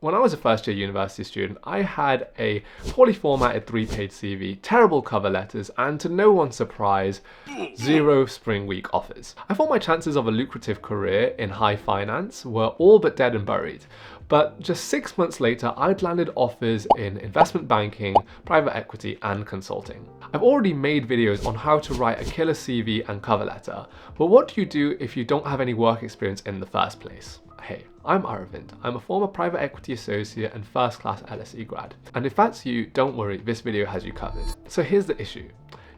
When I was a first year university student, I had a poorly formatted 3-page CV, terrible cover letters, and to no one's surprise, 0 spring week offers. I thought my chances of a lucrative career in high finance were all but dead and buried. But just 6 months later, I'd landed offers in investment banking, private equity, and consulting. I've already made videos on how to write a killer CV and cover letter, but what do you do if you don't have any work experience in the first place? Hey, I'm Aravind. I'm a former private equity associate and first class LSE grad. And if that's you, don't worry, this video has you covered. So here's the issue.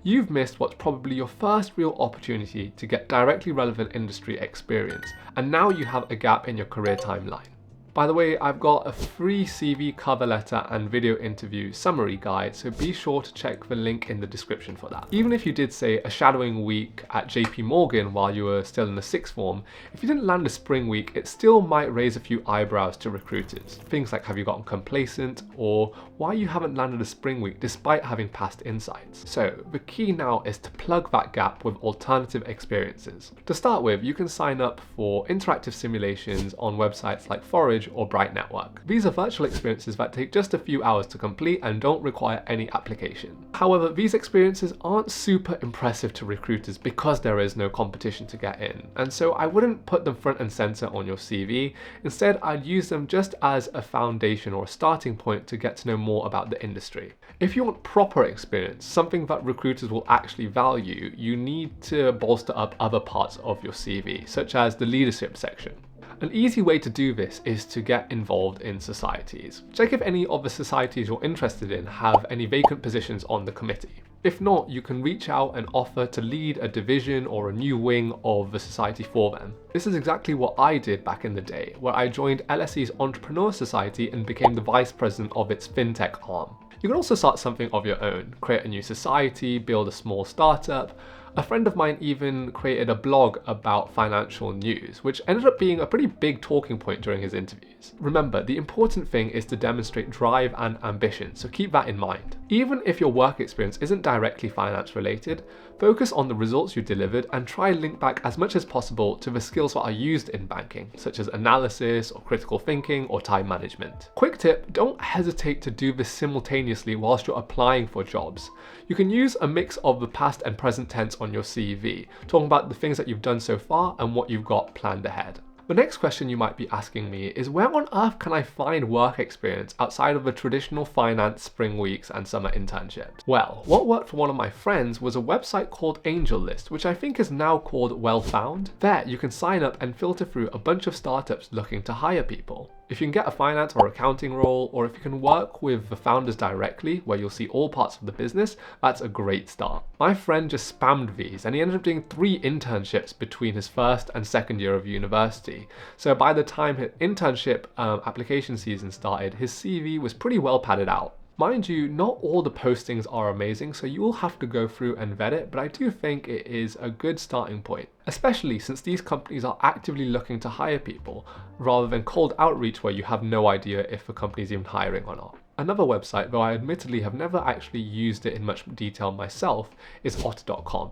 You've missed what's probably your first real opportunity to get directly relevant industry experience, and now you have a gap in your career timeline. By the way, I've got a free CV cover letter and video interview summary guide, so be sure to check the link in the description for that. Even if you did say a shadowing week at JP Morgan while you were still in the sixth form, if you didn't land a spring week, it still might raise a few eyebrows to recruiters. Things like, have you gotten complacent, or why you haven't landed a spring week despite having past insights. So the key now is to plug that gap with alternative experiences. To start with, you can sign up for interactive simulations on websites like Forage or Bright Network. These are virtual experiences that take just a few hours to complete and don't require any application. However, these experiences aren't super impressive to recruiters because there is no competition to get in, and so I wouldn't put them front and center on your CV. Instead, I'd use them just as a foundation or a starting point to get to know more about the industry. If you want proper experience, something that recruiters will actually value, you need to bolster up other parts of your CV, such as the leadership section. An easy way to do this is to get involved in societies. Check if any of the societies you're interested in have any vacant positions on the committee. If not, you can reach out and offer to lead a division or a new wing of the society for them. This is exactly what I did back in the day, where I joined LSE's Entrepreneur Society and became the vice president of its fintech arm. You can also start something of your own, create a new society, build a small startup. A friend of mine even created a blog about financial news, which ended up being a pretty big talking point during his interviews. Remember, the important thing is to demonstrate drive and ambition, so keep that in mind. Even if your work experience isn't directly finance related, focus on the results you delivered and try link back as much as possible to the skills that are used in banking, such as analysis or critical thinking or time management. Quick tip, don't hesitate to do this simultaneously whilst you're applying for jobs. You can use a mix of the past and present tense on your CV, talking about the things that you've done so far and what you've got planned ahead. The next question you might be asking me is, where on earth can I find work experience outside of the traditional finance spring weeks and summer internships? Well, what worked for one of my friends was a website called AngelList, which I think is now called Wellfound. There, you can sign up and filter through a bunch of startups looking to hire people. If you can get a finance or accounting role, or if you can work with the founders directly, where you'll see all parts of the business, that's a great start. My friend just spammed these, and he ended up doing 3 internships between his first and second year of university. So by the time his internship application season started, his CV was pretty well padded out. Mind you, not all the postings are amazing, so you will have to go through and vet it, but I do think it is a good starting point, especially since these companies are actively looking to hire people, rather than cold outreach where you have no idea if the company is even hiring or not. Another website, though I admittedly have never actually used it in much detail myself, is otter.com.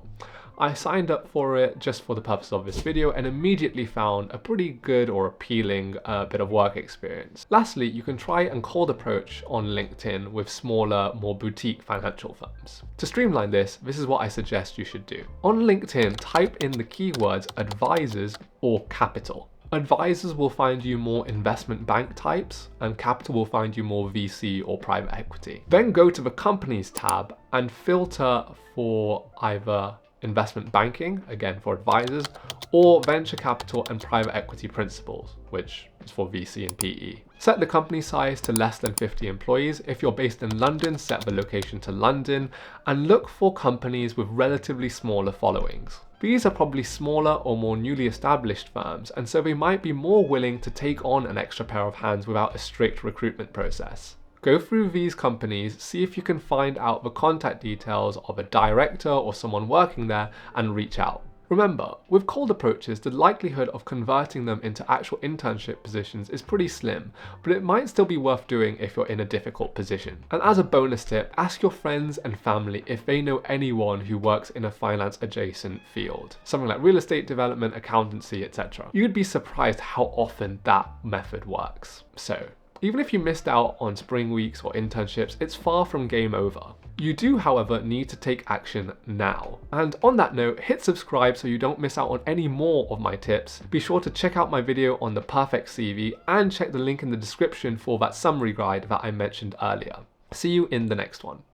I signed up for it just for the purpose of this video and immediately found a pretty good or appealing bit of work experience. Lastly, you can try and cold approach on LinkedIn with smaller, more boutique financial firms. To streamline this is what I suggest you should do. On LinkedIn, type in the keywords advisors or capital. Advisors will find you more investment bank types, and capital will find you more VC or private equity. Then go to the companies tab and filter for either investment banking, again for advisors, or venture capital and private equity principals, which is for VC and PE. Set the company size to less than 50 employees. If you're based in London, set the location to London, and look for companies with relatively smaller followings. These are probably smaller or more newly established firms, and so they might be more willing to take on an extra pair of hands without a strict recruitment process. Go through these companies, see if you can find out the contact details of a director or someone working there, and reach out. Remember, with cold approaches, the likelihood of converting them into actual internship positions is pretty slim, but it might still be worth doing if you're in a difficult position. And as a bonus tip, ask your friends and family if they know anyone who works in a finance adjacent field, something like real estate development, accountancy, etc. You'd be surprised how often that method works. So, Even if you missed out on spring weeks or internships, it's far from game over. You do, however, need to take action now. And on that note, hit subscribe so you don't miss out on any more of my tips. Be sure to check out my video on the perfect CV and check the link in the description for that summary guide that I mentioned earlier. See you in the next one.